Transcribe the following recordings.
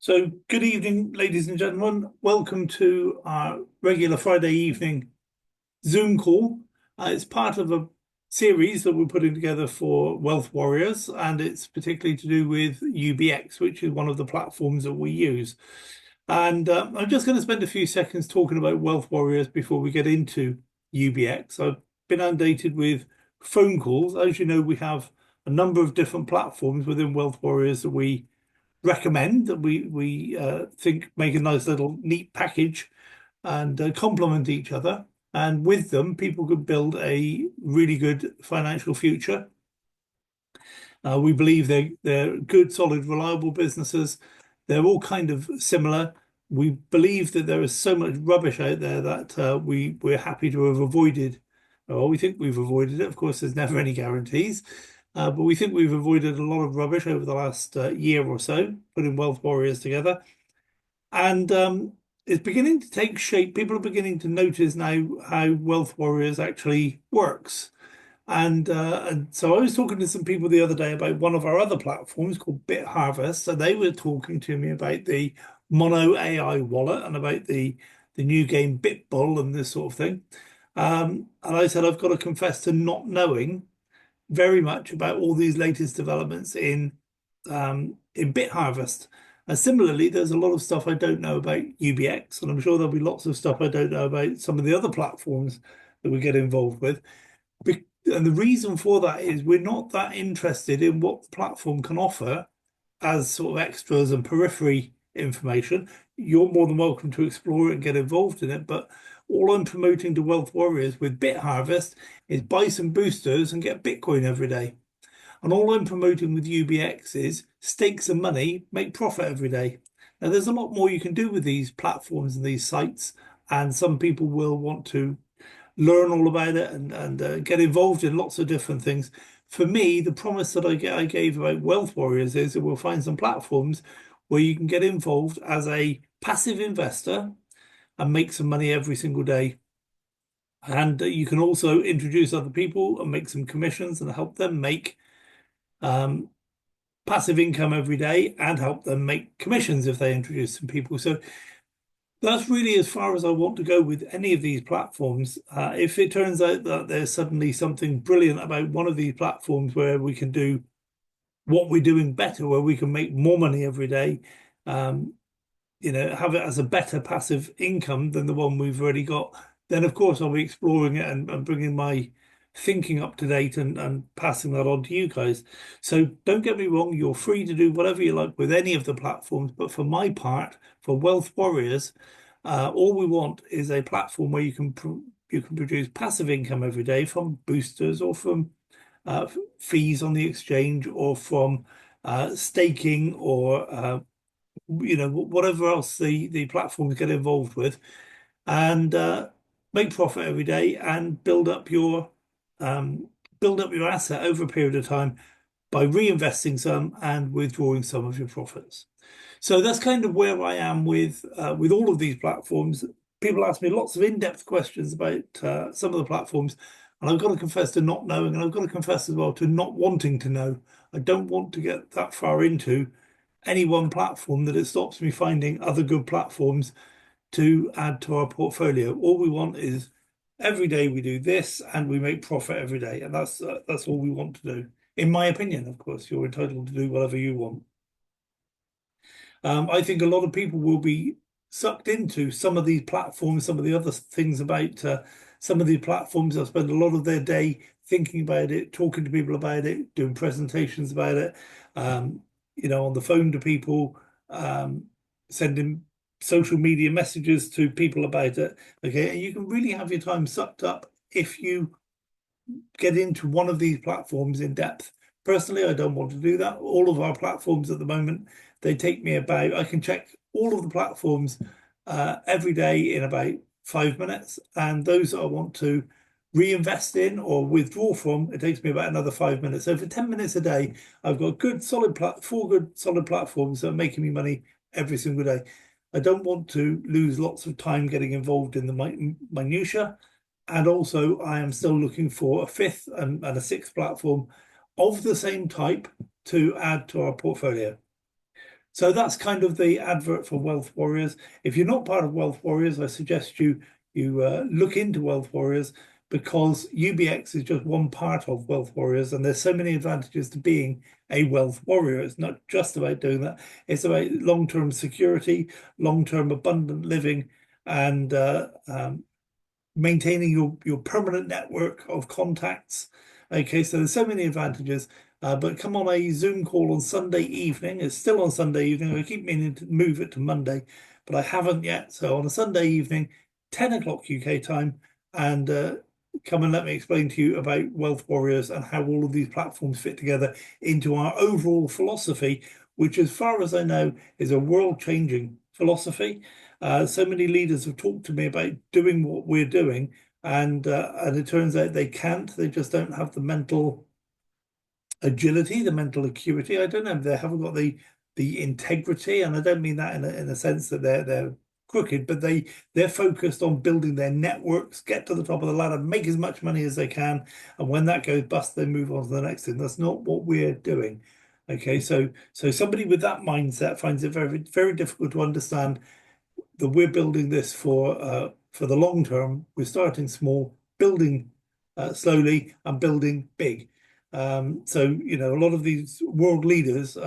So good evening, ladies and gentlemen. Welcome to our regular Friday evening Zoom call. It's part of a series that we're putting together for Wealth Warriors, and it's particularly to do with UBX, which is one of the platforms that we use. And I'm just going to spend a few seconds talking about Wealth Warriors before we get into UBX. I've been inundated with phone calls. As you know, we have a number of different platforms within Wealth Warriors that we recommend, that we think make a nice little neat package and complement each other. And with them, people could build a really good financial future. We believe they're good, solid, reliable businesses. They're all kind of similar. We believe that there is so much rubbish out there that we're happy to have avoided. Well, we think we've avoided it. Of course, there's never any guarantees. But we think we've avoided a lot of rubbish over the last year or so, putting Wealth Warriors together. And it's beginning to take shape. People are beginning to notice now how Wealth Warriors actually works. And so I was talking to some people the other day about one of our other platforms called BitHarvest. So they were talking to me about the Mono AI wallet and about the new game BitBull and this sort of thing. And I said, I've got to confess to not knowing very much about all these latest developments in BitHarvest. And similarly, there's a lot of stuff I don't know about UBX, and I'm sure there'll be lots of stuff I don't know about some of the other platforms that we get involved with. And the reason for that is we're not that interested in what the platform can offer as sort of extras and periphery information. You're more than welcome to explore it and get involved in it, but all I'm promoting to Wealth Warriors with BitHarvest is buy some boosters and get Bitcoin every day. And all I'm promoting with UBX is stake some money, make profit every day. Now, there's a lot more you can do with these platforms and these sites, and some people will want to learn all about it and get involved in lots of different things. For me, the promise that I gave about Wealth Warriors is that we'll find some platforms where you can get involved as a passive investor and make some money every single day. And you can also introduce other people and make some commissions and help them make passive income every day and help them make commissions if they introduce some people. So that's really as far as I want to go with any of these platforms. If it turns out that there's suddenly something brilliant about one of these platforms where we can do what we're doing better, where we can make more money every day, have it as a better passive income than the one we've already got, then of course I'll be exploring it and bringing my thinking up to date and passing that on to you guys. So don't get me wrong, you're free to do whatever you like with any of the platforms, but for my part, for Wealth Warriors, all we want is a platform where you can produce passive income every day from boosters or from fees on the exchange or from staking or whatever else the platforms get involved with, and make profit every day and build up your asset over a period of time by reinvesting some and withdrawing some of your profits. So that's kind of where I am with all of these platforms. People ask me lots of in-depth questions about some of the platforms, and I've got to confess to not knowing, and I've got to confess as well to not wanting to know. I don't want to get that far into any one platform that it stops me finding other good platforms to add to our portfolio. All we want is every day we do this and we make profit every day, and that's all we want to do. In my opinion, of course, you're entitled to do whatever you want. I think a lot of people will be sucked into some of these platforms, some of the other things about some of these platforms. They'll spend a lot of their day thinking about it, talking to people about it, doing presentations about it, on the phone to people, sending social media messages to people about it. Okay, and you can really have your time sucked up if you get into one of these platforms in depth. Personally, I don't want to do that. All of our platforms at the moment, they take me about, I can check all of the platforms every day in about 5 minutes. And those I want to reinvest in or withdraw from, it takes me about another 5 minutes. So for 10 minutes a day, I've got four good solid platforms that are making me money every single day. I don't want to lose lots of time getting involved in the minutiae. And also, I am still looking for a fifth and a sixth platform of the same type to add to our portfolio. So that's kind of the advert for Wealth Warriors. If you're not part of Wealth Warriors, I suggest you look into Wealth Warriors, because UBX is just one part of Wealth Warriors, and there's so many advantages to being a Wealth Warrior. It's not just about doing that. It's about long-term security, long-term abundant living, and maintaining your permanent network of contacts. Okay, so there's so many advantages. But come on a Zoom call on Sunday evening. It's still on Sunday evening. I keep meaning to move it to Monday, but I haven't yet. So on a Sunday evening, 10 o'clock UK time, and come and let me explain to you about Wealth Warriors and how all of these platforms fit together into our overall philosophy, which, as far as I know, is a world-changing philosophy. So many leaders have talked to me about doing what we're doing, and it turns out they can't. They just don't have the mental agility, the mental acuity. I don't know. They haven't got the integrity, and I don't mean that in a sense that they're crooked, but they're focused on building their networks, get to the top of the ladder, make as much money as they can, and when that goes bust, they move on to the next thing. That's not what we're doing. Okay, so somebody with that mindset finds it very, very difficult to understand that we're building this for the long term. We're starting small, building slowly, and building big. So a lot of these world leaders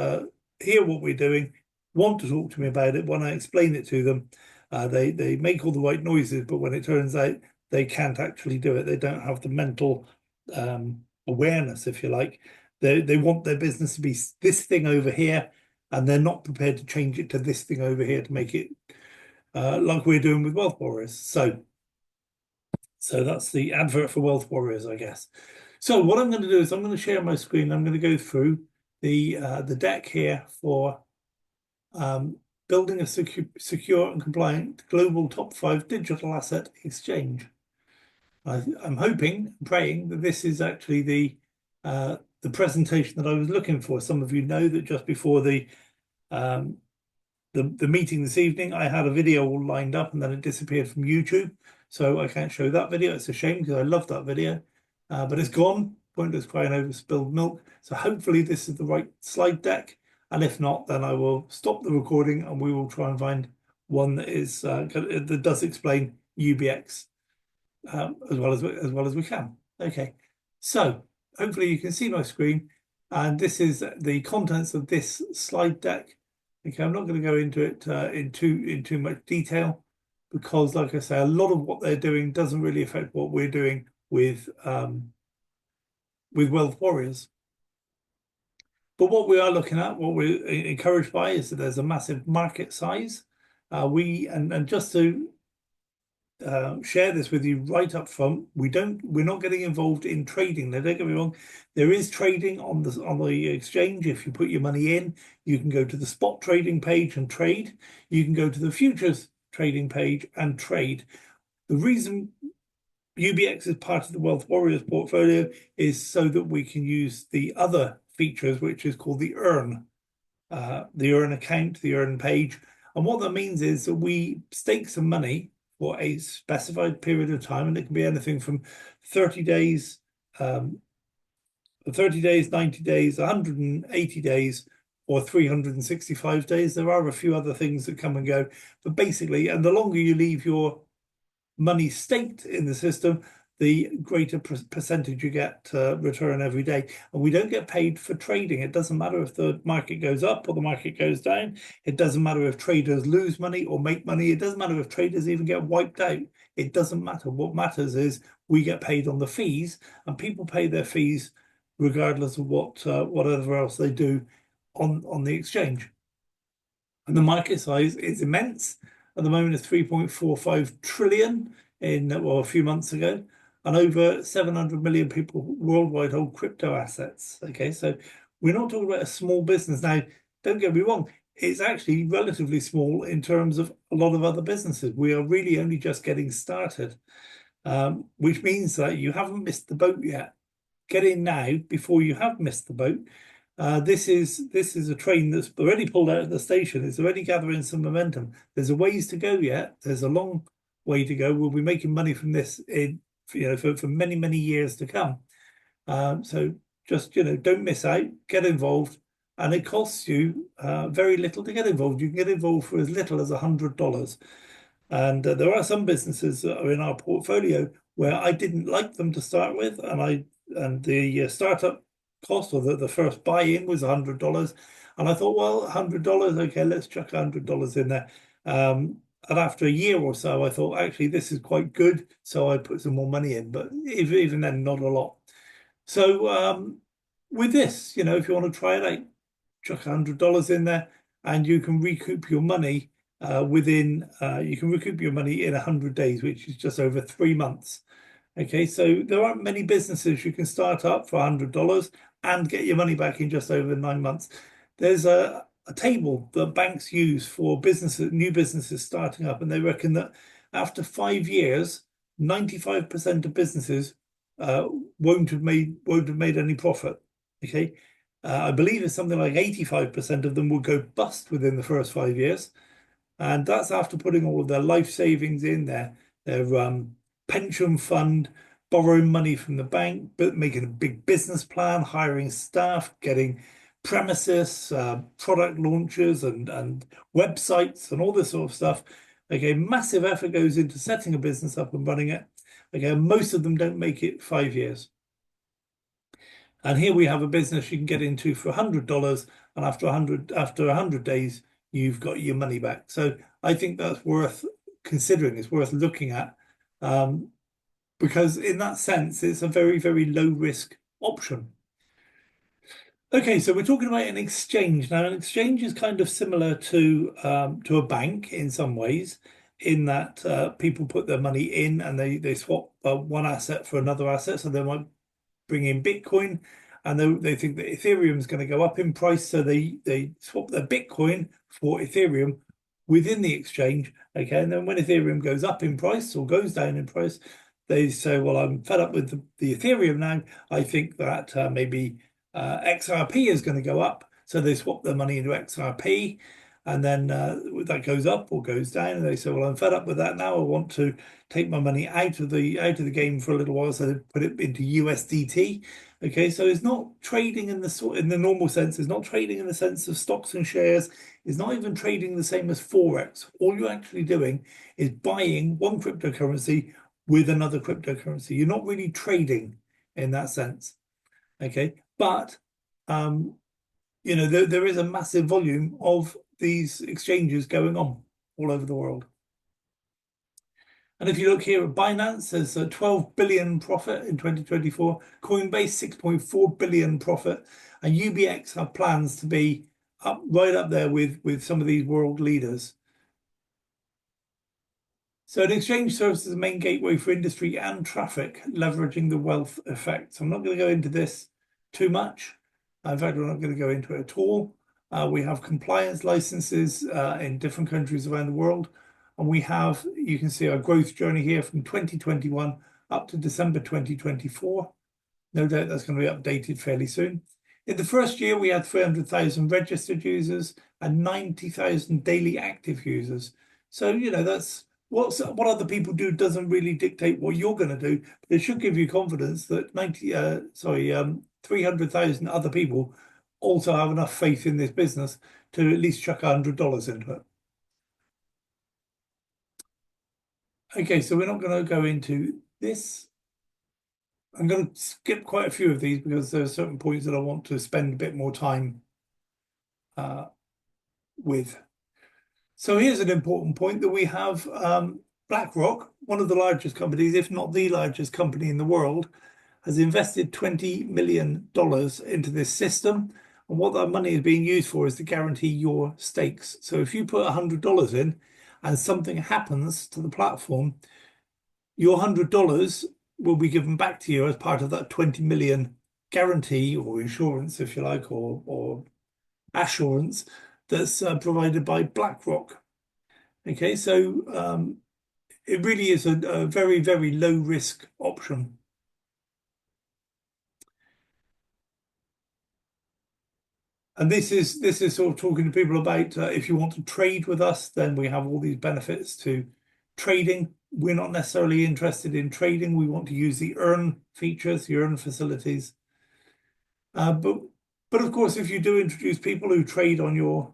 hear what we're doing, want to talk to me about it. When I explain it to them, they make all the right noises, but when it turns out they can't actually do it, they don't have the mental awareness, if you like. They want their business to be this thing over here, and they're not prepared to change it to this thing over here to make it like we're doing with Wealth Warriors. So that's the advert for Wealth Warriors, I guess. So what I'm going to do is I'm going to share my screen. I'm going to go through the deck here for building a secure and compliant global top 5 digital asset exchange. I'm hoping, praying that this is actually the presentation that I was looking for. Some of you know that just before the meeting this evening, I had a video all lined up and then it disappeared from YouTube. So I can't show that video. It's a shame because I love that video, but it's gone. Pointless crying over spilled milk. So hopefully this is the right slide deck. And if not, then I will stop the recording and we will try and find one that is that does explain UBX as well as we can. Okay, so hopefully you can see my screen, and this is the contents of this slide deck. Okay, I'm not going to go into it in too much detail, because, like I say, a lot of what they're doing doesn't really affect what we're doing with Wealth Warriors. But what we are looking at, what we're encouraged by, is that there's a massive market size. And just to share this with you right up front, we're not getting involved in trading. Now, don't get me wrong, there is trading on the exchange. If you put your money in, you can go to the spot trading page and trade. You can go to the futures trading page and trade. The reason UBX is part of the Wealth Warriors portfolio is so that we can use the other features, which is called the earn account, the earn page. And what that means is that we stake some money for a specified period of time, and it can be anything from 30 days, 90 days, 180 days, or 365 days. There are a few other things that come and go, but basically, and the longer you leave your money staked in the system, the greater percentage you get return every day. And we don't get paid for trading. It doesn't matter if the market goes up or the market goes down. It doesn't matter if traders lose money or make money. It doesn't matter if traders even get wiped out. It doesn't matter. What matters is we get paid on the fees, and people pay their fees regardless of whatever else they do on the exchange. And the market size is immense. At the moment, it's 3.45 trillion a few months ago, and over 700 million people worldwide hold crypto assets. Okay, so we're not talking about a small business. Now, don't get me wrong, it's actually relatively small in terms of a lot of other businesses. We are really only just getting started, which means that you haven't missed the boat yet. Get in now before you have missed the boat. This is a train that's already pulled out of the station. It's already gathering some momentum. There's a ways to go yet. There's a long way to go. We'll be making money from this for many, many years to come. So just don't miss out. Get involved, and it costs you very little to get involved. You can get involved for as little as $100. And there are some businesses that are in our portfolio where I didn't like them to start with, and the startup cost or the first buy-in was $100, and I thought, well, $100, okay, let's chuck $100 in there. And after a year or so, I thought, actually, this is quite good, so I put some more money in, but even then, not a lot. So with this, if you want to try it out, chuck $100 in there, and you can recoup your money you can recoup your money in 100 days, which is just over 3 months. Okay, so there aren't many businesses you can start up for $100 and get your money back in just over 9 months. There's a table that banks use for new businesses starting up, and they reckon that after 5 years, 95% of businesses uh, won't have made any profit. Okay, I believe it's something like 85% of them will go bust within the first 5 years. And that's after putting all of their life savings in their pension fund, borrowing money from the bank, but making a big business plan, hiring staff, getting premises, product launches and websites and all this sort of stuff. Okay, massive effort goes into setting a business up and running it. Okay, most of them don't make it 5 years. And here we have a business you can get into for $100, and after 100 days, you've got your money back. So I think that's worth considering. It's worth looking at, because in that sense, it's a very, very low risk option. Okay, so we're talking about an exchange. Now, an exchange is kind of similar to a bank in some ways, in that people put their money in and they swap one asset for another asset. So they might bring in Bitcoin, and they think that Ethereum is going to go up in price, so they swap their Bitcoin for Ethereum within the exchange. Okay, and then when Ethereum goes up in price or goes down in price, they say, well, I'm fed up with the Ethereum now. I think that maybe XRP is going to go up, so they swap their money into XRP. And then that goes up or goes down, and they say, "Well, I'm fed up with that now. I want to take my money out of the game for a little while." So they put it into USDT. Okay, so it's not trading in the normal sense. It's not trading in the sense of stocks and shares. It's not even trading the same as Forex. All you're actually doing is buying one cryptocurrency with another cryptocurrency. You're not really trading in that sense. Okay, but there is a massive volume of these exchanges going on all over the world. And if you look here at Binance, there's a 12 billion profit in 2024, Coinbase 6.4 billion profit, and UBX have plans to be right up there with some of these world leaders. So an exchange serves as a main gateway for industry and traffic, leveraging the wealth effect. So I'm not going to go into this too much. In fact, we're not going to go into it at all. We have compliance licenses in different countries around the world. And you can see our growth journey here from 2021 up to December 2024. No doubt that's going to be updated fairly soon. In the first year, we had 300,000 registered users and 90,000 daily active users. So, that's what other people do doesn't really dictate what you're going to do, but it should give you confidence that 300,000 other people also have enough faith in this business to at least chuck $100 into it. Okay, so we're not going to go into this. I'm going to skip quite a few of these because there are certain points that I want to spend a bit more time with. So here's an important point that we have BlackRock, one of the largest companies, if not the largest company in the world, has invested $20 million into this system. And what that money is being used for is to guarantee your stakes. So if you put $100 in and something happens to the platform, your $100 will be given back to you as part of that 20 million guarantee or insurance, if you like, or assurance that's provided by BlackRock. Okay, so it really is a very, very low risk option. And this is sort of talking to people about if you want to trade with us, then we have all these benefits to trading. We're not necessarily interested in trading. We want to use the earn features, the earn facilities. But But of course, if you do introduce people who trade on your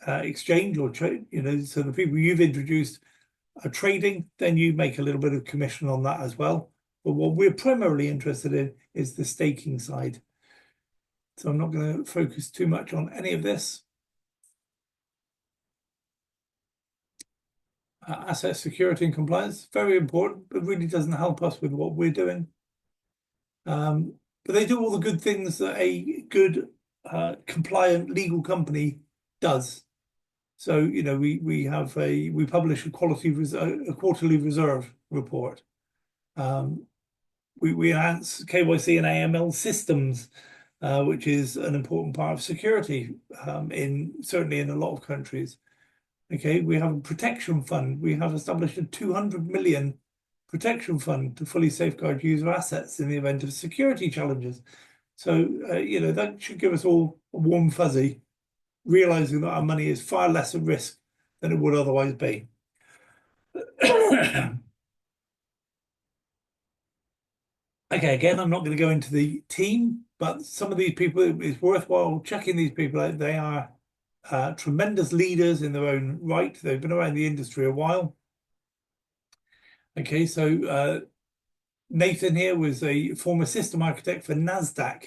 exchange or trade, so the people you've introduced are trading, then you make a little bit of commission on that as well. But what we're primarily interested in is the staking side. So I'm not going to focus too much on any of this. Asset security and compliance, very important, but really doesn't help us with what we're doing. But they do all the good things that a good compliant legal company does. So, we publish a quarterly reserve report. We enhance KYC and AML systems, which is an important part of security certainly in a lot of countries. Okay, we have a protection fund. We have established a 200 million protection fund to fully safeguard user assets in the event of security challenges. So, that should give us all a warm fuzzy, realizing that our money is far less at risk than it would otherwise be. Okay, again, I'm not going to go into the team, but some of these people, it's worthwhile checking these people out. They are tremendous leaders in their own right. They've been around the industry a while. Okay, so Nathan here was a former system architect for NASDAQ.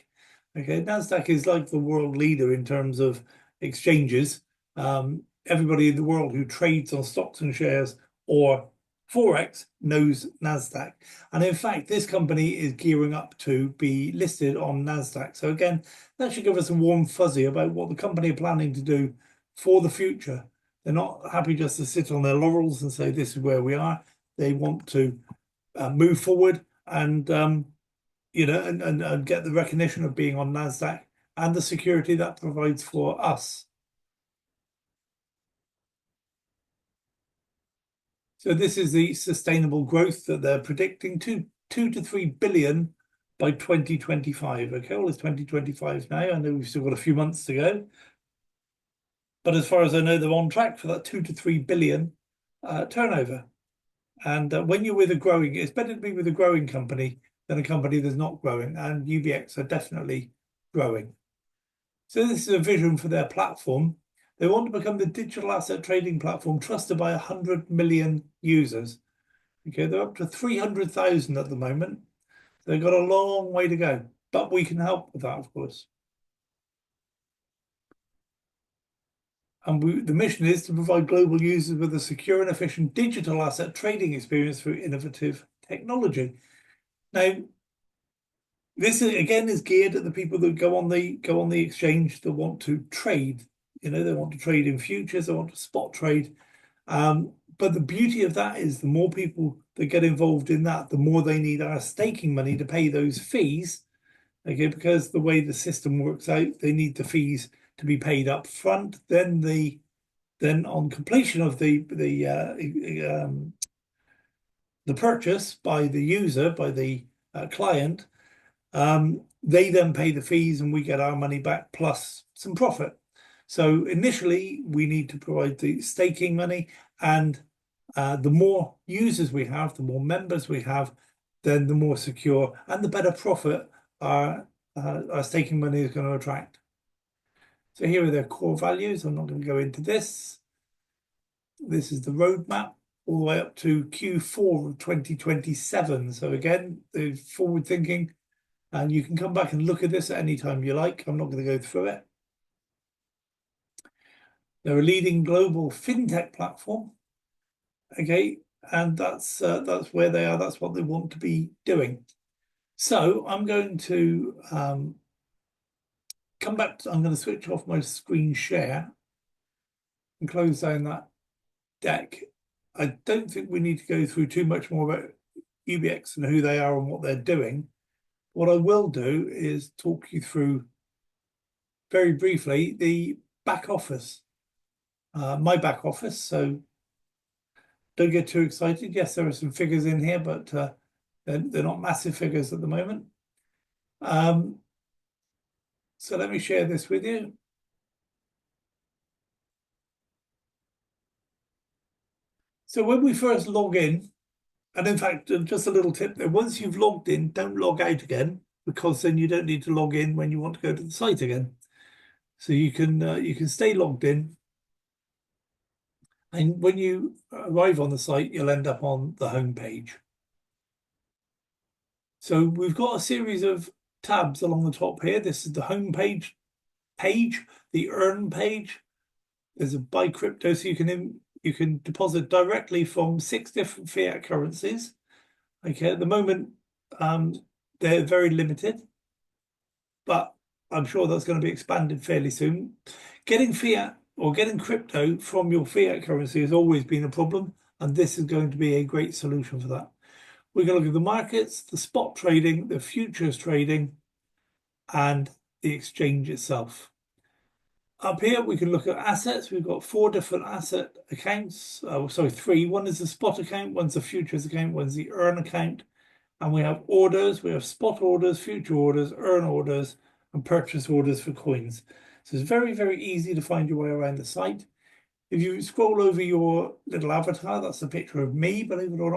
Okay, NASDAQ is like the world leader in terms of exchanges. Everybody in the world who trades on stocks and shares or Forex knows NASDAQ. And in fact, this company is gearing up to be listed on NASDAQ. So again, that should give us a warm fuzzy about what the company are planning to do for the future. They're not happy just to sit on their laurels and say, this is where we are. They want to move forward and, and get the recognition of being on NASDAQ and the security that provides for us. So this is the sustainable growth that they're predicting, 2 to 3 billion by 2025. Okay, well, it's 2025 now. I know we've still got a few months to go. But as far as I know, they're on track for that 2 to 3 billion turnover. And when you're with a growing, it's better to be with a growing company than a company that's not growing. And UBX are definitely growing. So this is a vision for their platform. They want to become the digital asset trading platform trusted by 100 million users. Okay, they're up to 300,000 at the moment. They've got a long way to go, but we can help with that, of course. And the mission is to provide global users with a secure and efficient digital asset trading experience through innovative technology. Now, this again is geared at the people that go on the exchange that want to trade. They want to trade in futures, they want to spot trade. But the beauty of that is the more people that get involved in that, the more they need our staking money to pay those fees. Okay, because the way the system works out, they need the fees to be paid up front. Then on completion of the purchase by the user, by the client, they then pay the fees and we get our money back plus some profit. So initially, we need to provide the staking money, and the more users we have, the more members we have, then the more secure and the better profit our staking money is going to attract. So here are their core values. I'm not going to go into this. This is the roadmap all the way up to Q4 of 2027. So again, they're forward thinking, and you can come back and look at this at any time you like. I'm not going to go through it. They're a leading global fintech platform. Okay, and that's where they are. That's what they want to be doing. So I'm going to come back. I'm going to switch off my screen share and close down that deck. I don't think we need to go through too much more about UBX and who they are and what they're doing. What I will do is talk you through very briefly the back office, my back office. So don't get too excited. Yes, there are some figures in here, but they're not massive figures at the moment. So let me share this with you. So when we first log in, and in fact, just a little tip there, once you've logged in, don't log out again, because then you don't need to log in when you want to go to the site again. So you can stay logged in, and when you arrive on the site, you'll end up on the home page. So we've got a series of tabs along the top here. This is the home page, the earn page. There's a buy crypto, so you can deposit directly from 6 different fiat currencies. Okay, at the moment, they're very limited, but I'm sure that's going to be expanded fairly soon. Getting fiat or getting crypto from your fiat currency has always been a problem, and this is going to be a great solution for that. We're going to look at the markets, the spot trading, the futures trading, and the exchange itself. Up here, we can look at assets. We've got 4 different asset accounts. Sorry, 3. One is the spot account, one's the futures account, one's the earn account. And we have orders. We have spot orders, future orders, earn orders, and purchase orders for coins. So it's very, very easy to find your way around the site. If you scroll over your little avatar, that's a picture of me, believe it or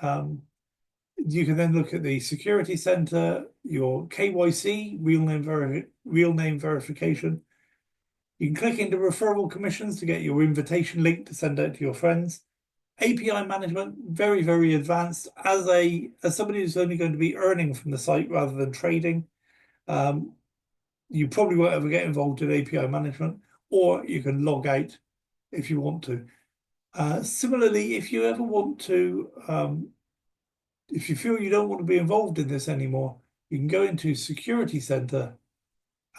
not. You can then look at the security center, your KYC, real name verification. You can click into referral commissions to get your invitation link to send out to your friends. API management, very, very advanced. As somebody who's only going to be earning from the site rather than trading, you probably won't ever get involved in API management, or you can log out if you want to. Similarly, if you ever want to, if you feel you don't want to be involved in this anymore, you can go into Security Center,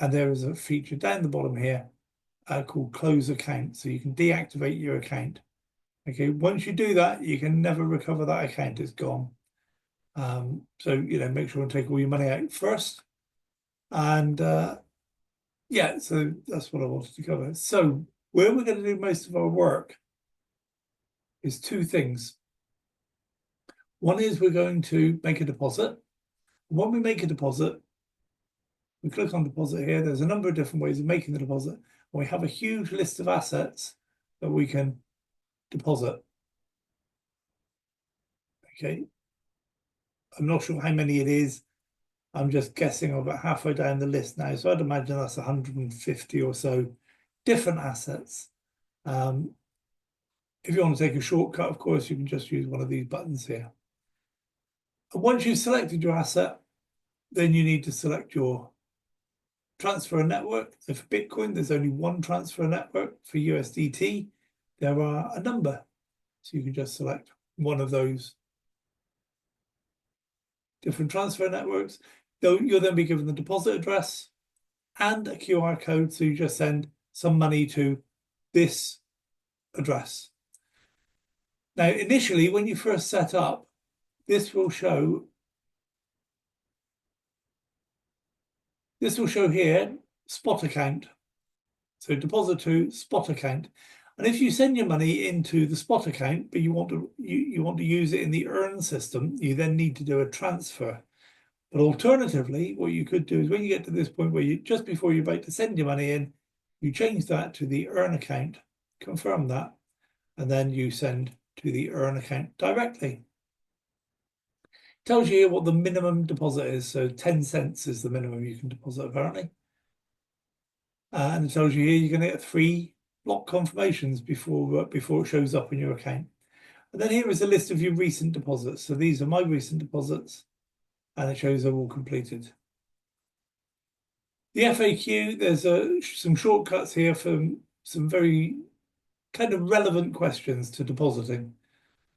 and there is a feature down the bottom here called Close Account. So you can deactivate your account. Okay, once you do that, you can never recover that account. It's gone. So, make sure and take all your money out first. And yeah, so that's what I wanted to cover. So where we're going to do most of our work is 2 things. One is we're going to make a deposit. When we make a deposit, we click on deposit here. There's a number of different ways of making the deposit. And we have a huge list of assets that we can deposit. Okay. I'm not sure how many it is. I'm just guessing about halfway down the list now. So I'd imagine that's 150 or so different assets. If you want to take a shortcut, of course, you can just use one of these buttons here. And once you've selected your asset, then you need to select your transfer network. So for Bitcoin, there's only one transfer network. For USDT, there are a number. So you can just select one of those different transfer networks. You'll then be given the deposit address and a QR code. So you just send some money to this address. Now, initially, when you first set up, this will show here spot account. So deposit to spot account. And if you send your money into the spot account, but you want to use it in the earn system, you then need to do a transfer. But alternatively, what you could do is when you get to this point where just before you're about to send your money in, you change that to the earn account, confirm that, and then you send to the earn account directly. It tells you here what the minimum deposit is. So 10 cents is the minimum you can deposit, apparently. And it tells you here you're going to get 3 block confirmations before it shows up in your account. And then here is a list of your recent deposits. So these are my recent deposits, and it shows they're all completed. The FAQ, there's some shortcuts here for some very kind of relevant questions to depositing.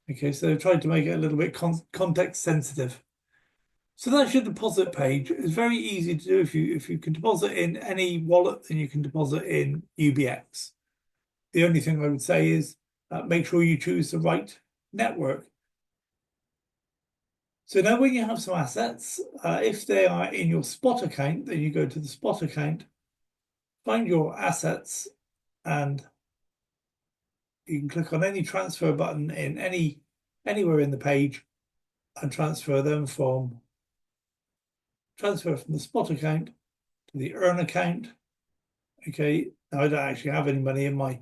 Okay, so they've tried to make it a little bit context sensitive. So that's your deposit page. It's very easy to do. If you can deposit in any wallet, then you can deposit in UBX. The only thing I would say is make sure you choose the right network. So now when you have some assets, if they are in your spot account, then you go to the spot account, find your assets, and you can click on any transfer button in anywhere in the page and transfer from the spot account to the earn account. Okay, now I don't actually have any money in my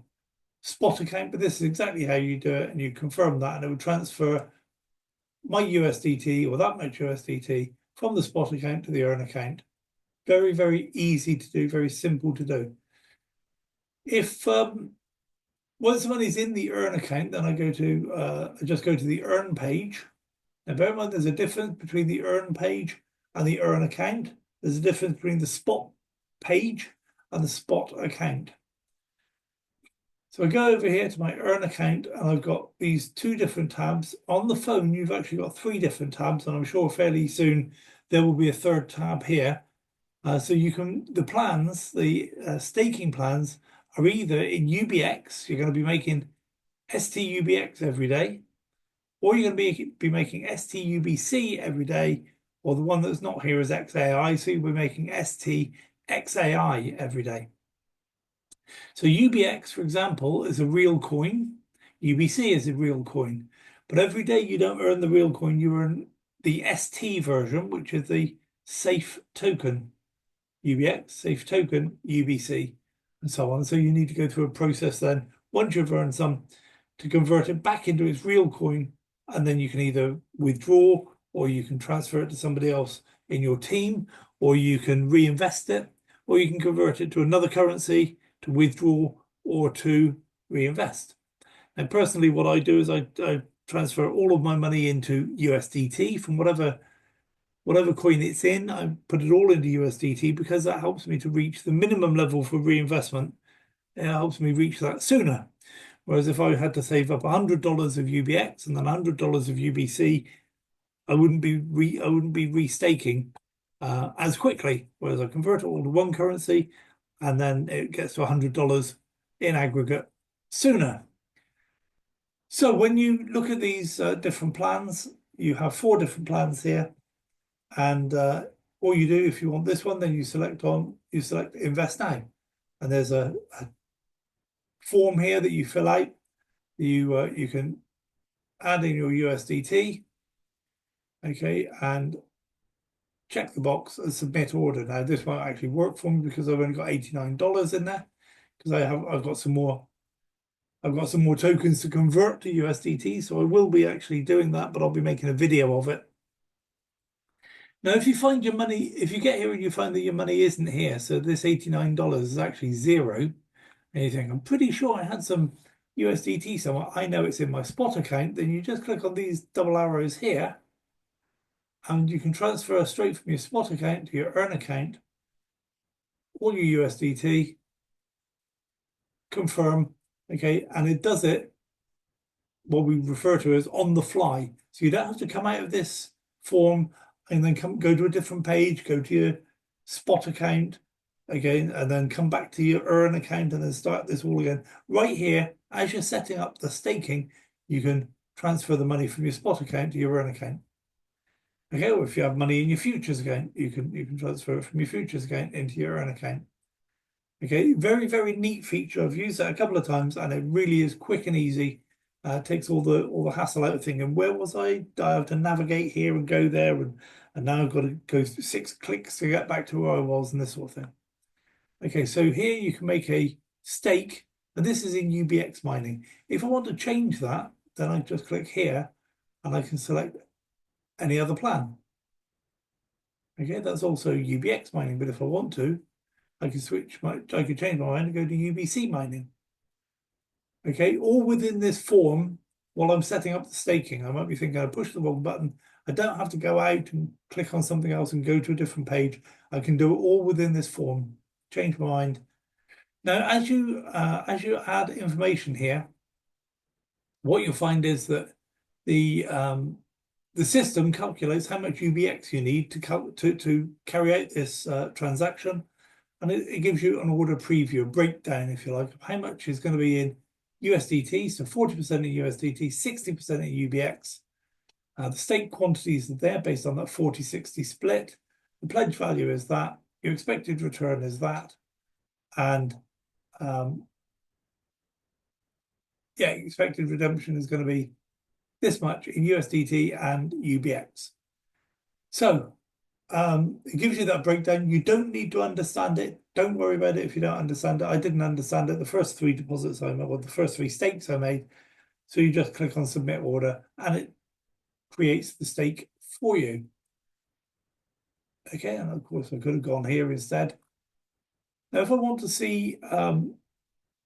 spot account, but this is exactly how you do it, and you confirm that, and it would transfer my USDT or that much USDT from the spot account to the earn account. Very, very easy to do, very simple to do. If once the money's in the earn account, then I just go to the earn page. Now bear in mind there's a difference between the earn page and the earn account. There's a difference between the spot page and the spot account. So I go over here to my earn account and I've got these two different tabs. On the phone, you've actually got three different tabs, and I'm sure fairly soon there will be a third tab here. So you can, the plans, the staking plans are either in UBX, you're going to be making STUBX every day, or you're going to be making STUBC every day, or the one that's not here is XAI, so you'll be making STXAI every day. So UBX, for example, is a real coin. UBC is a real coin. But every day you don't earn the real coin, you earn the ST version, which is the safe token. UBX, safe token, UBC, and so on. So you need to go through a process then, once you've earned some, to convert it back into its real coin, and then you can either withdraw or you can transfer it to somebody else in your team, or you can reinvest it, or you can convert it to another currency to withdraw or to reinvest. And personally, what I do is I transfer all of my money into USDT from whatever coin it's in. I put it all into USDT because that helps me to reach the minimum level for reinvestment. It helps me reach that sooner. Whereas if I had to save up $100 of UBX and then $100 of UBC, I wouldn't be restaking as quickly. Whereas I convert it all to one currency, and then it gets to $100 in aggregate sooner. So when you look at these different plans, you have 4 different plans here. And all you do, if you want this one, then you select invest now. And there's a form here that you fill out. You can add in your USDT, okay, and check the box and submit order. Now this won't actually work for me because I've only got $89 in there, because I've got some more tokens to convert to USDT. So I will be actually doing that, but I'll be making a video of it. Now, if you find your money, if you get here and you find that your money isn't here, so this $89 is actually zero, and you think, I'm pretty sure I had some USDT somewhere, I know it's in my spot account, then you just click on these double arrows here, and you can transfer straight from your spot account to your earn account, all your USDT, confirm, okay, and it does it, what we refer to as on the fly. So you don't have to come out of this form and then go to a different page, go to your spot account again, and then come back to your earn account and then start this all again. Right here, as you're setting up the staking, you can transfer the money from your spot account to your earn account. Okay, or if you have money in your futures account, you can transfer it from your futures account into your earn account. Okay, very, very neat feature. I've used that a couple of times and it really is quick and easy. Takes all the hassle out of thing. And where was I? I have to navigate here and go there, and now I've got to go 6 clicks to get back to where I was and this sort of thing. Okay, so here you can make a stake, and this is in UBX mining. If I want to change that, then I just click here and I can select any other plan. Okay, that's also UBX mining, but if I want to, I can change my mind and go to UBC mining. Okay, all within this form while I'm setting up the staking. I might be thinking I pushed the wrong button. I don't have to go out and click on something else and go to a different page. I can do it all within this form. Change my mind. Now, as you add information here, what you'll find is that the system calculates how much UBX you need to carry out this transaction, and it gives you an order preview, a breakdown, if you like, of how much is going to be in USDT, so 40% in USDT, 60% in UBX. The stake quantities are there based on that 40-60 split. The pledge value is that. Your expected return is that. And expected redemption is going to be this much in USDT and UBX. So it gives you that breakdown. You don't need to understand it. Don't worry about it if you don't understand it. I didn't understand it the first 3 deposits I made, or the first 3 stakes I made. So you just click on submit order and it creates the stake for you. Okay, and of course I could have gone here instead. Now, if I want to see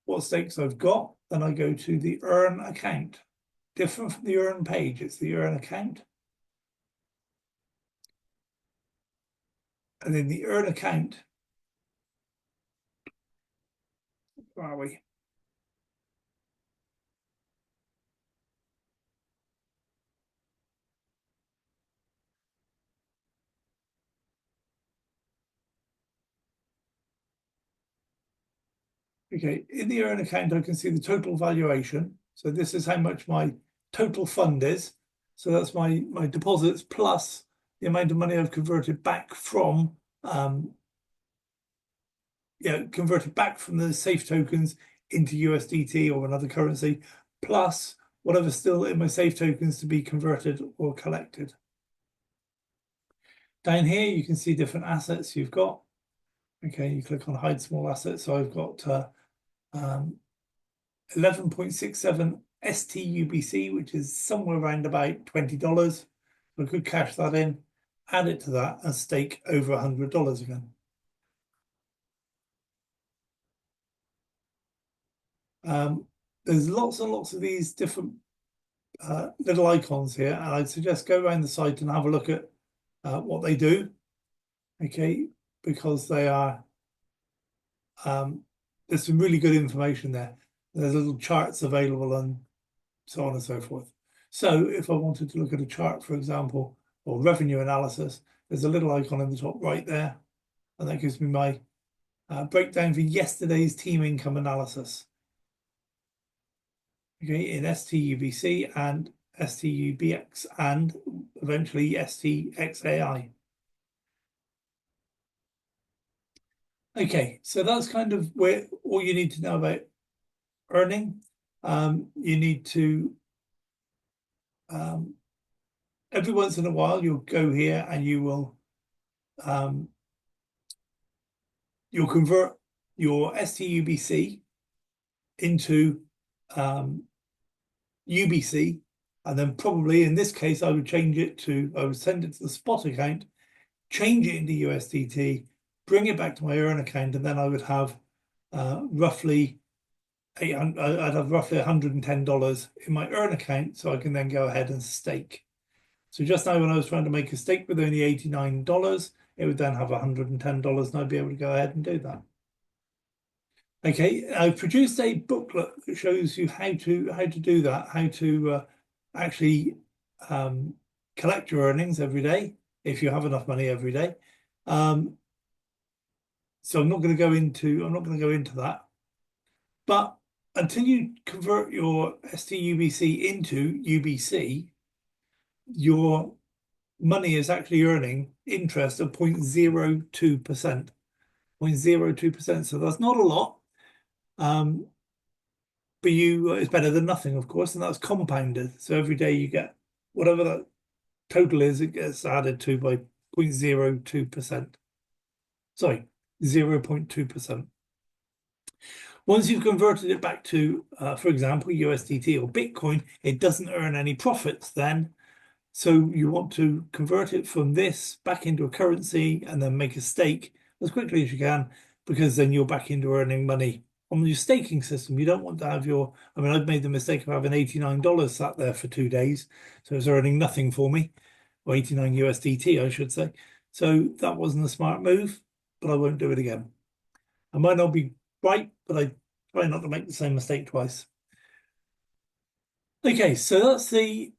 what stakes I've got, then I go to the earn account. Different from the earn page, it's the earn account. And in the earn account, where are we? Okay, in the earn account, I can see the total valuation. So this is how much my total fund is. So that's my deposits plus the amount of money I've converted back from converted back from the safe tokens into USDT or another currency, plus whatever's still in my safe tokens to be converted or collected. Down here, you can see different assets you've got. Okay, you click on hide small assets. So I've got 11.67 STUBC, which is somewhere around about $20. So I could cash that in, add it to that, and stake over $100 again. There's lots and lots of these different little icons here, and I'd suggest go around the site and have a look at what they do. Okay, because they are there's some really good information there. There's little charts available and so on and so forth. So if I wanted to look at a chart, for example, or revenue analysis, there's a little icon in the top right there, and that gives me my breakdown for yesterday's team income analysis. Okay, in STUBC and STUBX and eventually STXAI. Okay, so that's kind of where all you need to know about earning. You need to every once in a while you'll go here and you will you'll convert your STUBC into UBC, and then probably in this case I would send it to the spot account, change it into USDT, bring it back to my earn account, and then I would have roughly $110 in my earn account, so I can then go ahead and stake. So just now when I was trying to make a stake with only $89, it would then have $110 and I'd be able to go ahead and do that. Okay, I've produced a booklet that shows you how to do that, how to actually collect your earnings every day if you have enough money every day. So I'm not going to go into that. But until you convert your STUBC into UBC, your money is actually earning interest of 0.02%. 0.02%. So that's not a lot. But it's better than nothing, of course, and that's compounded. So every day you get whatever that total is, it gets added to by 0.02%. Sorry, 0.2%. Once you've converted it back to, for example, USDT or Bitcoin, it doesn't earn any profits then. So you want to convert it from this back into a currency and then make a stake as quickly as you can, because then you're back into earning money on your staking system. You don't want to have I've made the mistake of having $89 sat there for 2 days. So it's earning nothing for me, or 89 USDT, I should say. So that wasn't a smart move, but I won't do it again. I might not be right, but I try not to make the same mistake twice. Okay, so that's the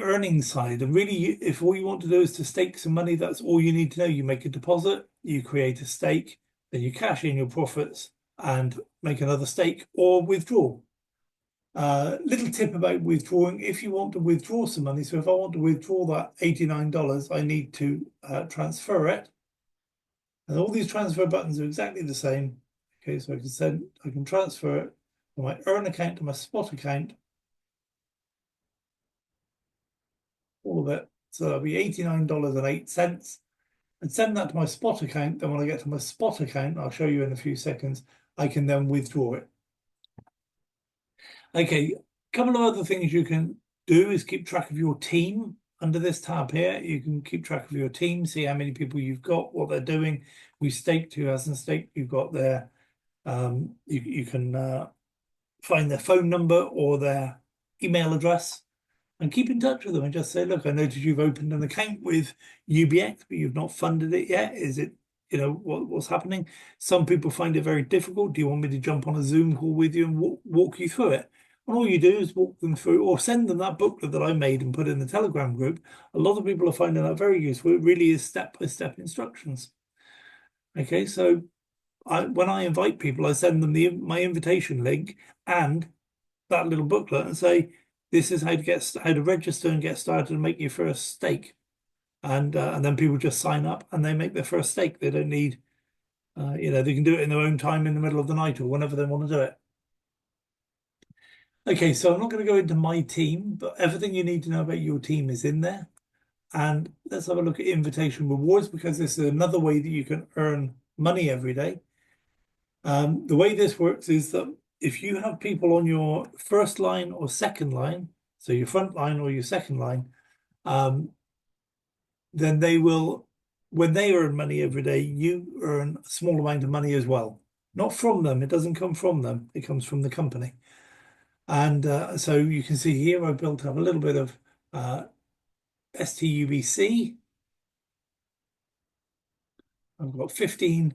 earning side. And really, if all you want to do is to stake some money, that's all you need to know. You make a deposit, you create a stake, then you cash in your profits and make another stake or withdraw. Little tip about withdrawing: if you want to withdraw some money, so if I want to withdraw that $89, I need to transfer it. And all these transfer buttons are exactly the same. Okay, so I can transfer it from my earn account to my spot account, all of it. So that'll be $89.08, and send that to my spot account. Then when I get to my spot account, I'll show you in a few seconds, I can then withdraw it. Okay, a couple of other things you can do is keep track of your team. Under this tab here, you can keep track of your team, see how many people you've got, what they're doing. We staked, who hasn't staked. You've got their You can find their phone number or their email address and keep in touch with them and just say, look, I noticed you've opened an account with UBX, but you've not funded it yet. Is it, what's happening? Some people find it very difficult. Do you want me to jump on a Zoom call with you and walk you through it? And all you do is walk them through or send them that booklet that I made and put in the Telegram group. A lot of people are finding that very useful. It really is step-by-step instructions. Okay, so when I invite people, I send them my invitation link and that little booklet and say, this is how to register and get started and make your first stake. And then people just sign up and they make their first stake. They don't need, they can do it in their own time in the middle of the night or whenever they want to do it. Okay, so I'm not going to go into my team, but everything you need to know about your team is in there. And let's have a look at invitation rewards because this is another way that you can earn money every day. The way this works is that if you have people on your first line or second line, so your front line or your second line, then they will, when they earn money every day, you earn a small amount of money as well. Not from them, it doesn't come from them, it comes from the company. And so you can see here I've built up a little bit of STUBC. I've got 15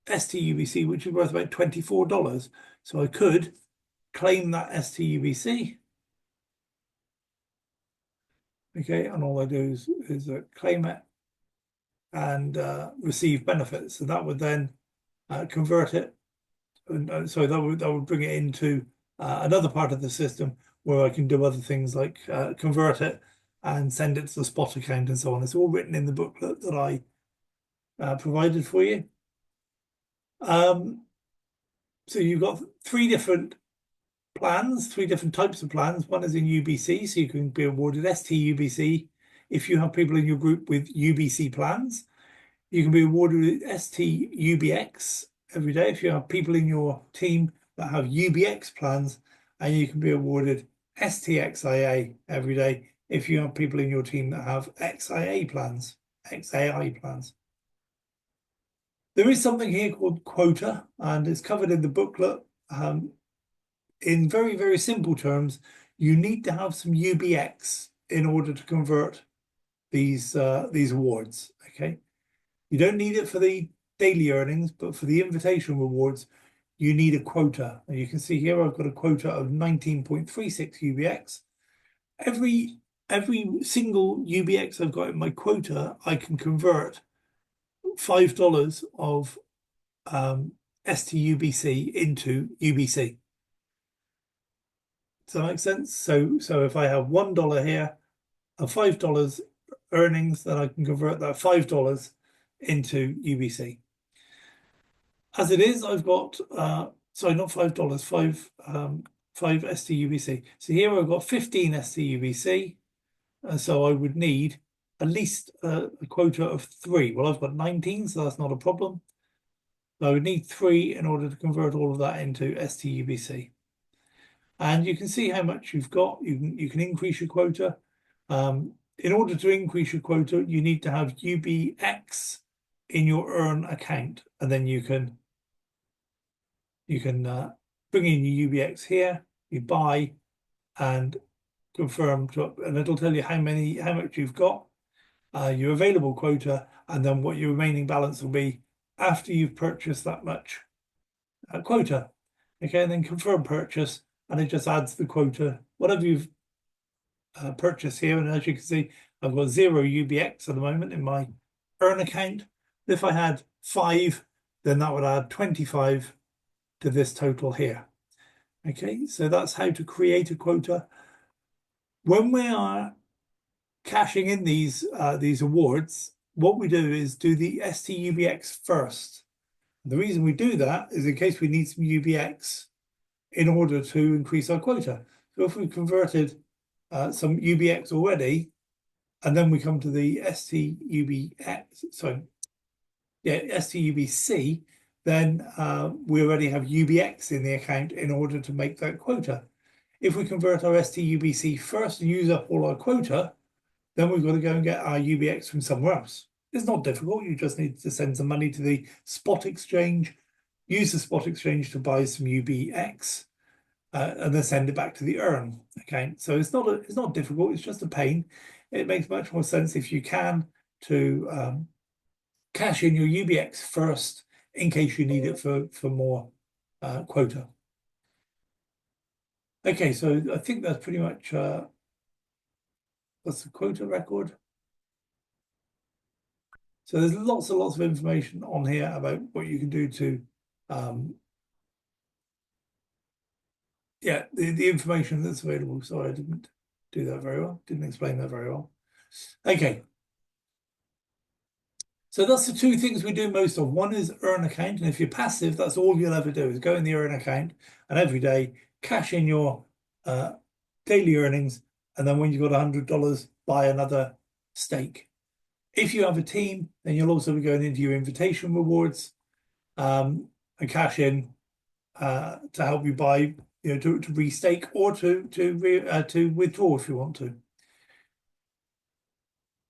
STUBC, which is worth about $24. So I could claim that STUBC. Okay, and all I do is claim it and receive benefits. So that would then convert it. And so that would bring it into another part of the system where I can do other things like convert it and send it to the spot account and so on. It's all written in the booklet that I provided for you. So you've got three different plans, three different types of plans. One is in UBC, so you can be awarded STUBC if you have people in your group with UBC plans. You can be awarded with STUBX every day if you have people in your team that have UBX plans, and you can be awarded STXIA every day if you have people in your team that have XAI plans. There is something here called quota, and it's covered in the booklet. In very, very simple terms, you need to have some UBX in order to convert these awards. Okay, you don't need it for the daily earnings, but for the invitation rewards, you need a quota. And you can see here I've got a quota of 19.36 UBX. Every single UBX I've got in my quota, I can convert $5 of STUBC into UBC. Does that make sense? So if I have $1 here of $5 earnings, then I can convert that $5 into UBC. As it is, I've got sorry, not $5, five STUBC. So here I've got 15 STUBC, and so I would need at least a quota of 3. Well, I've got 19, so that's not a problem. So I would need 3 in order to convert all of that into STUBC. And you can see how much you've got. You can increase your quota. In order to increase your quota, you need to have UBX in your earn account, and then you can bring in your UBX here, you buy and confirm, and it'll tell you how much you've got, your available quota, and then what your remaining balance will be after you've purchased that much quota. Okay, and then confirm purchase, and it just adds the quota, whatever you've purchased here. And as you can see, I've got 0 UBX at the moment in my earn account. If I had 5, then that would add 25 to this total here. Okay, so that's how to create a quota. When we are cashing in these awards, what we do is do the STUBX first. The reason we do that is in case we need some UBX in order to increase our quota. So if we've converted some UBX already, and then we come to the STUBC, then we already have UBX in the account in order to make that quota. If we convert our STUBC first and use up all our quota, then we've got to go and get our UBX from somewhere else. It's not difficult. You just need to send some money to the spot exchange, use the spot exchange to buy some UBX, and then send it back to the earn account. So it's not difficult. It's just a pain. It makes much more sense if you can to cash in your UBX first in case you need it for more quota. Okay, so I think that's pretty much that's the quota record. So there's lots and lots of information on here about what you can do to yeah, the information that's available. Sorry, I didn't do that very well. Didn't explain that very well. Okay. So that's the two things we do most of. One is earn account, and if you're passive, that's all you'll ever do is go in the earn account and every day cash in your daily earnings, and then when you've got $100, buy another stake. If you have a team, then you'll also be going into your invitation rewards and cash in to help you buy, to restake or to withdraw if you want to.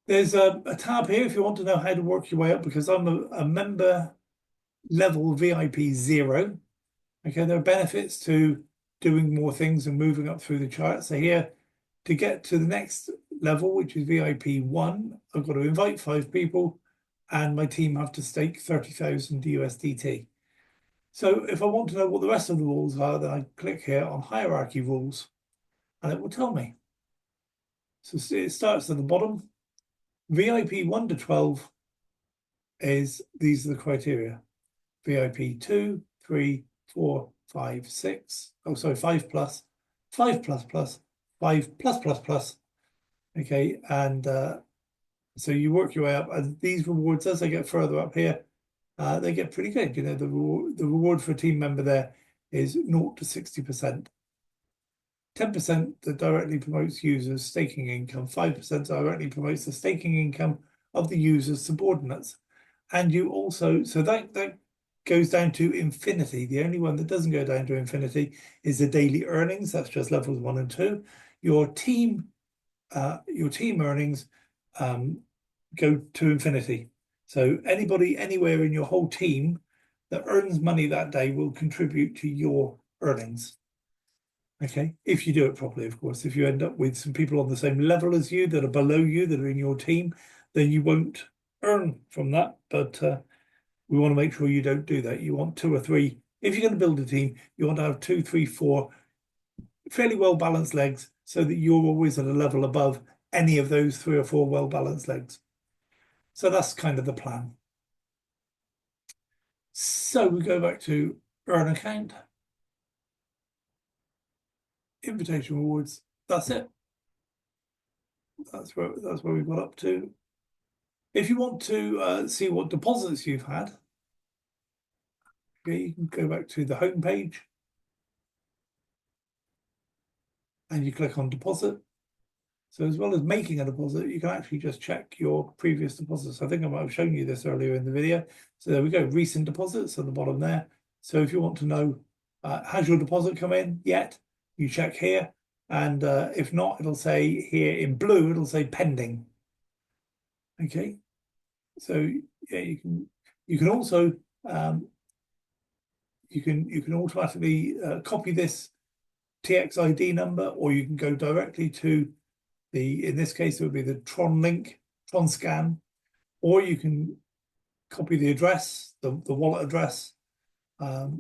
There's a tab here if you want to know how to work your way up, because I'm a member level VIP 0. Okay, there are benefits to doing more things and moving up through the chart. So here, to get to the next level, which is VIP 1, I've got to invite 5 people, and my team have to stake 30,000 USDT. So if I want to know what the rest of the rules are, then I click here on hierarchy rules, and it will tell me. So it starts at the bottom. VIP 1 to 12 these are the criteria. VIP 2, 3, 4, 5, 6. Oh, sorry, 5 plus, 5 plus plus, 5 plus plus plus. Okay, and so you work your way up, and these rewards, as they get further up here, they get pretty good. The reward for a team member there is 0 to 60%. 10% that directly promotes users' staking income, 5% directly promotes the staking income of the user's subordinates. And you also, so that goes down to infinity. The only one that doesn't go down to infinity is the daily earnings. That's just levels 1 and 2. Your team earnings go to infinity. So anybody anywhere in your whole team that earns money that day will contribute to your earnings. Okay, if you do it properly, of course. If you end up with some people on the same level as you that are below you, that are in your team, then you won't earn from that. But we want to make sure you don't do that. You want 2 or 3. If you're going to build a team, you want to have 2, 3, 4 fairly well-balanced legs so that you're always at a level above any of those 3 or 4 well-balanced legs. So that's kind of the plan. So we go back to earn account. Invitation rewards, that's it. That's where we got up to. If you want to see what deposits you've had, okay, you can go back to the home page and you click on deposit. So as well as making a deposit, you can actually just check your previous deposits. I think I might have shown you this earlier in the video. So there we go, recent deposits at the bottom there. So if you want to know, has your deposit come in yet? You check here, and if not, it'll say here in blue, it'll say pending. Okay, so yeah, you can also you can automatically copy this TXID number, or you can go directly to in this case it would be the Tron link, Tron scan, or you can copy the address, the wallet address to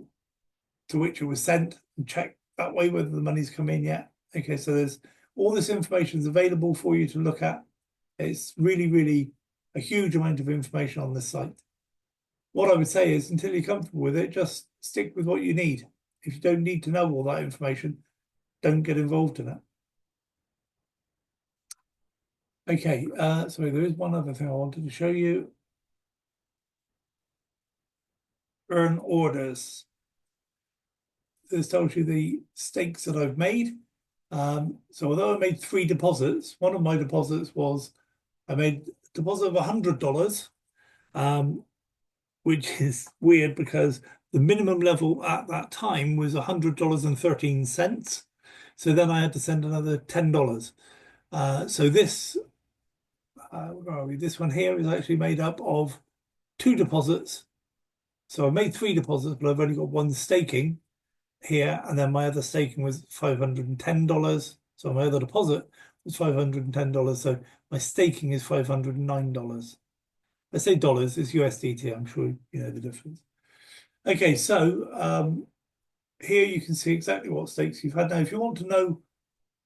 which it was sent, and check that way whether the money's come in yet. Okay, so there's all this information is available for you to look at. It's really, really a huge amount of information on this site. What I would say is, until you're comfortable with it, just stick with what you need. If you don't need to know all that information, don't get involved in it. Okay, sorry, there is one other thing I wanted to show you. Earn orders. This tells you the stakes that I've made. So although I made 3 deposits, one of my deposits was I made a deposit of $100, which is weird because the minimum level at that time was $100.13. So then I had to send another $10. So this, where are we? This one here is actually made up of 2 deposits So I made 3 deposits, but I've only got one staking here, and then my other staking was $510. So my other deposit was $510. So my staking is $509. I say dollars, it's USDT. I'm sure you know the difference. Okay, so here you can see exactly what stakes you've had. Now, if you want to know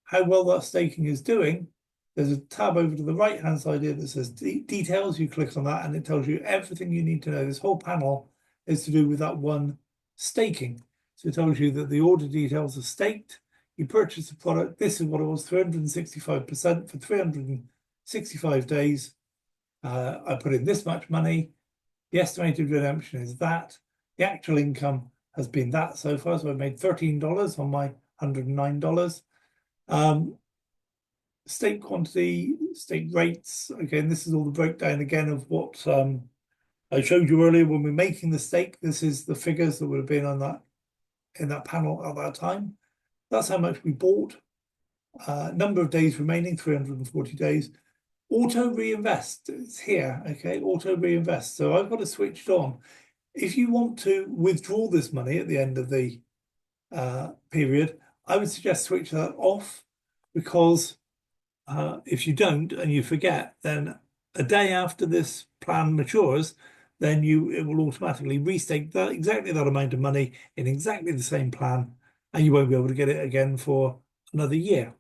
how well that staking is doing, there's a tab over to the right-hand side here that says details. You click on that and it tells you everything you need to know. This whole panel is to do with that one staking. So it tells you that the order details are staked. You purchase the product. This is what it was, 365% for 365 days. I put in this much money. The estimated redemption is that. The actual income has been that so far. So I made $13 on my $109. Stake quantity, stake rates. Again, this is all the breakdown again of what I showed you earlier when we're making the stake. This is the figures that would have been on that in that panel at that time. That's how much we bought. Number of days remaining, 340 days. Auto reinvest, it's here, okay, auto reinvest. So I've got it switched on. If you want to withdraw this money at the end of the period, I would suggest switch that off, because if you don't and you forget, then a day after this plan matures, then it will automatically restake that exactly that amount of money in exactly the same plan, and you won't be able to get it again for another year.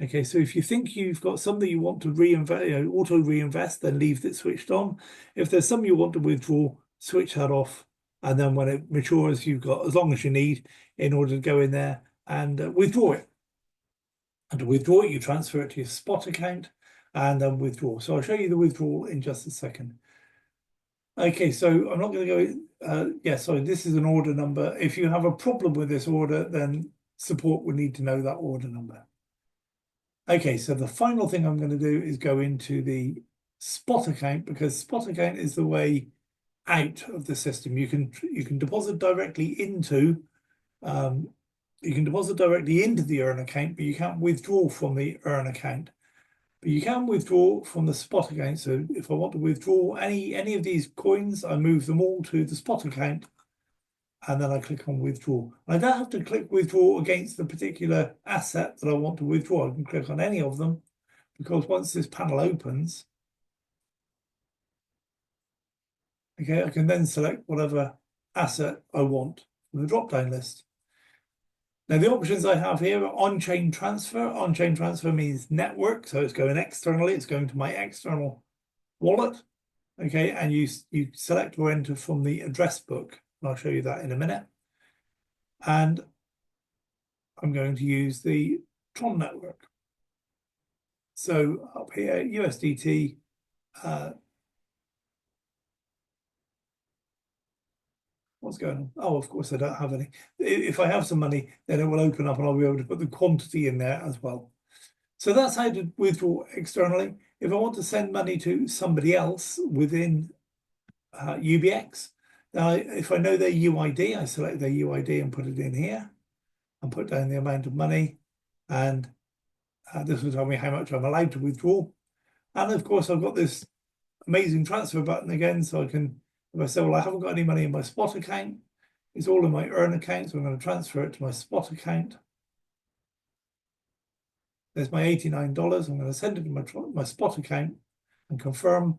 Okay, so if you think you've got something you want to reinvest, auto reinvest, then leave it switched on. If there's some you want to withdraw, switch that off, and then when it matures, you've got as long as you need in order to go in there and withdraw it. And to withdraw it, you transfer it to your spot account and then withdraw. So I'll show you the withdrawal in just a second. Okay, so I'm not going to go. Yeah, sorry, this is an order number. If you have a problem with this order, then support would need to know that order number. Okay, so the final thing I'm going to do is go into the spot account, because spot account is the way out of the system. You can deposit directly into the earn account, but you can't withdraw from the earn account. But you can withdraw from the spot account. So if I want to withdraw any of these coins, I move them all to the spot account, and then I click on withdraw. I don't have to click withdraw against the particular asset that I want to withdraw. I can click on any of them, because once this panel opens, okay, I can then select whatever asset I want from the drop-down list. Now, the options I have here are on-chain transfer. On-chain transfer means network, so it's going externally. It's going to my external wallet, okay, and you select or enter from the address book. I'll show you that in a minute. And I'm going to use the Tron network. So up here, USDT, what's going on? Oh, of course, I don't have any. If I have some money, then it will open up and I'll be able to put the quantity in there as well. So that's how to withdraw externally. If I want to send money to somebody else within UBX, if I know their UID, I select their UID and put it in here and put down the amount of money. And this will tell me how much I'm allowed to withdraw. And of course, I've got this amazing transfer button again. So I can, if I say, well, I haven't got any money in my spot account, it's all in my earn account. So I'm going to transfer it to my spot account. There's my $89. I'm going to send it to my spot account and confirm.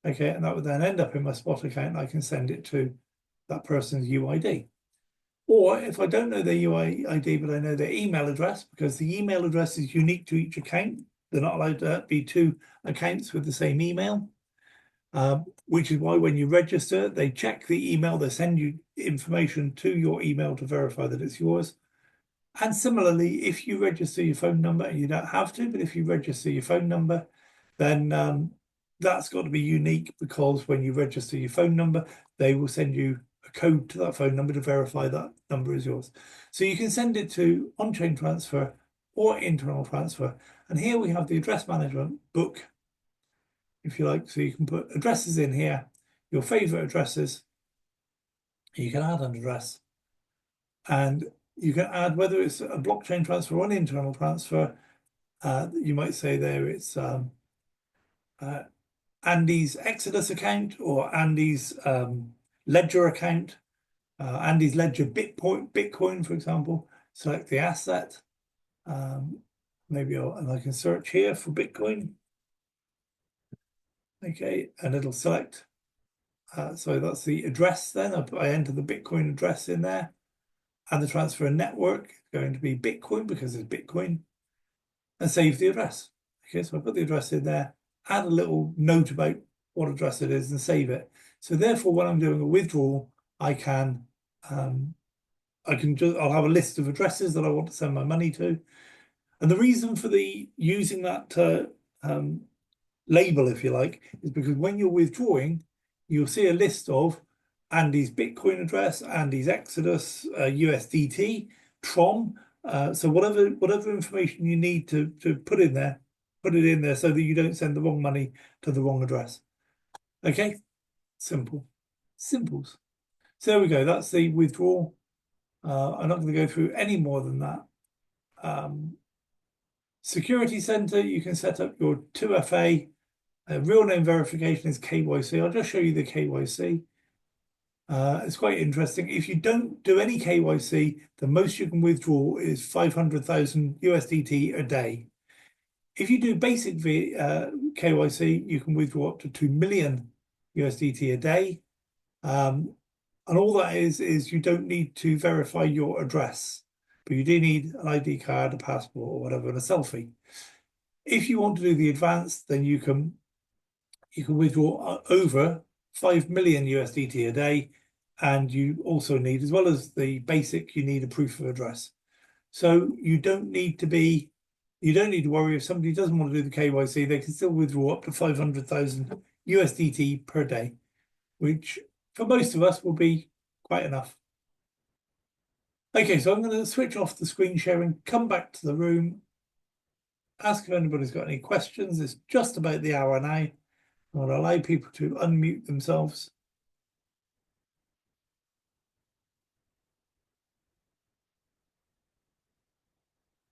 Okay, and that would then end up in my spot account, and I can send it to that person's UID. Or if I don't know their UID, but I know their email address, because the email address is unique to each account. They're not allowed to be two accounts with the same email, which is why when you register, they check the email, they send you information to your email to verify that it's yours. And similarly, if you register your phone number, and you don't have to, but if you register your phone number, then that's got to be unique, because when you register your phone number, they will send you a code to that phone number to verify that number is yours. So you can send it to on-chain transfer or internal transfer. And here we have the address management book, if you like. So you can put addresses in here, your favorite addresses. You can add an address, and you can add whether it's a blockchain transfer or an internal transfer. You might say there it's Andy's Exodus account or Andy's ledger account, Andy's ledger Bitcoin, for example. Select the asset. Maybe and I can search here for Bitcoin. Okay, and it'll select. So that's the address then. I enter the Bitcoin address in there. And the transfer network is going to be Bitcoin because it's Bitcoin. And save the address. Okay, so I put the address in there, add a little note about what address it is and save it. So therefore, when I'm doing a withdrawal, I'll have a list of addresses that I want to send my money to. And the reason for using that label, if you like, is because when you're withdrawing, you'll see a list of Andy's Bitcoin address, Andy's Exodus, USDT, Tron. So whatever information you need to put in there, put it in there so that you don't send the wrong money to the wrong address. Okay, simple, simples. So there we go. That's the withdrawal. I'm not going to go through any more than that. Security Center, you can set up your 2FA. Real name verification is KYC. I'll just show you the KYC. It's quite interesting. If you don't do any KYC, the most you can withdraw is 500,000 USDT a day. If you do basic KYC, you can withdraw up to 2 million USDT a day. And all that is you don't need to verify your address, but you do need an ID card, a passport, or whatever, and a selfie. If you want to do the advanced, then you can withdraw over 5 million USDT a day, and you also need, as well as the basic, you need a proof of address. So you don't need to worry if somebody doesn't want to do the KYC, they can still withdraw up to 500,000 USDT per day, which for most of us will be quite enough. Okay, so I'm going to switch off the screen sharing, come back to the room, ask if anybody's got any questions. It's just about the hour now. I'll allow people to unmute themselves.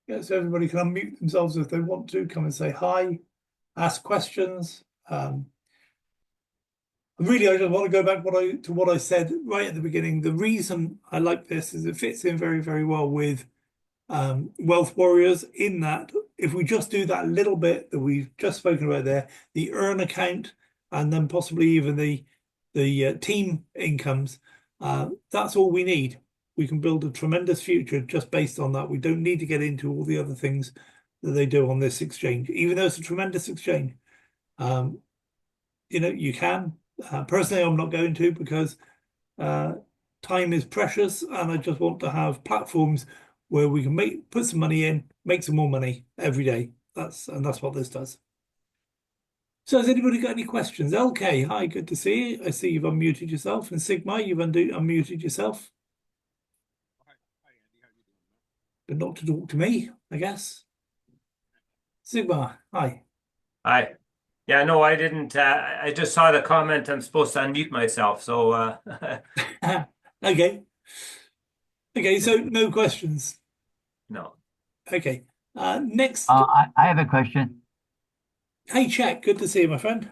Yeah, so everybody can unmute themselves if they want to, come and say hi, ask questions. Really, I just want to go back to what I said right at the beginning. The reason I like this is it fits in very, very well with Wealth Warriors, in that if we just do that little bit that we've just spoken about there, the earn account, and then possibly even the team incomes, that's all we need. We can build a tremendous future just based on that. We don't need to get into all the other things that they do on this exchange, even though it's a tremendous exchange. You can. Personally, I'm not going to, because time is precious, and I just want to have platforms where we can put some money in, make some more money every day. That's what this does. So has anybody got any questions? LK, hi, good to see you. I see you've unmuted yourself. And Sigma, you've unmuted yourself. Hi, Andy. How you doing? But not to talk to me, I guess. Sigma, hi. Hi. Yeah, no, I didn't. I just saw the comment. I'm supposed to unmute myself. So, Okay. Okay, so no questions. no. Okay. Next. I have a question. Hey, Chet, good to see you, my friend.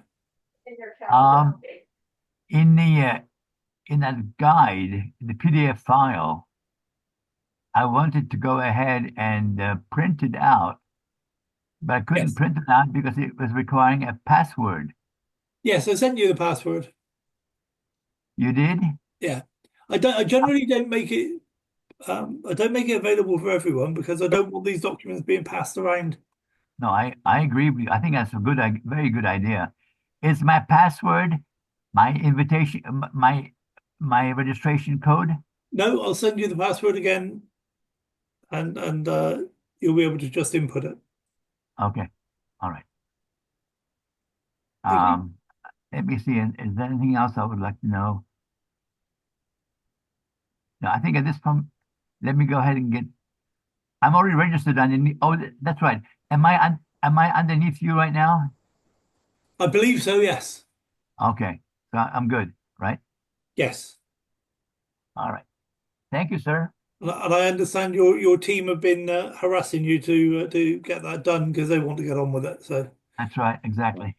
In that guide, the PDF file, I wanted to go ahead and print it out, but I couldn't print it out because it was requiring a password. Yes, I sent you the password. You did? Yeah. I generally don't make it I don't make it available for everyone because I don't want these documents being passed around. No, I agree with you. I think that's a very good idea. Is my password my invitation, my registration code? No, I'll send you the password again, and you'll be able to just input it. Okay. All right. Okay. Let me see. Is there anything else I would like to know? No, I think at this point, let me go ahead and I'm already registered underneath. Oh, that's right. Am I underneath you right now? I believe so, yes. Okay. So I'm good, right? Yes. All right. Thank you, sir. And I understand your team have been harassing you to get that done because they want to get on with it. So that's right, exactly.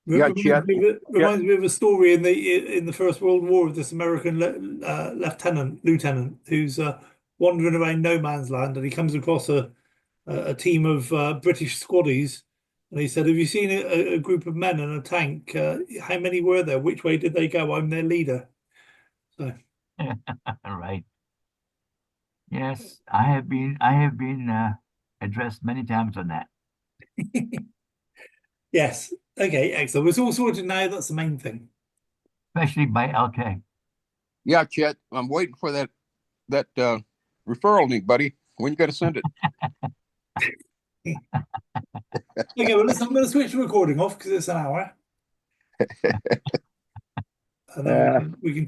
Yeah, Chet. Reminds me of a story in the First World War of this American lieutenant who's wandering around no man's land, and he comes across a team of British squaddies, and he said, "Have you seen a group of men in a tank? How many were there? Which way did they go? I'm their leader." So Right. Yes, I have been addressed many times on that. yes, okay, excellent. It's all sorted now. That's the main thing. Especially by LK. Yeah, Chet. I'm waiting for that referral link, buddy. When you got to send it? Okay, well, listen, I'm going to switch the recording off because it's an hour, and then we can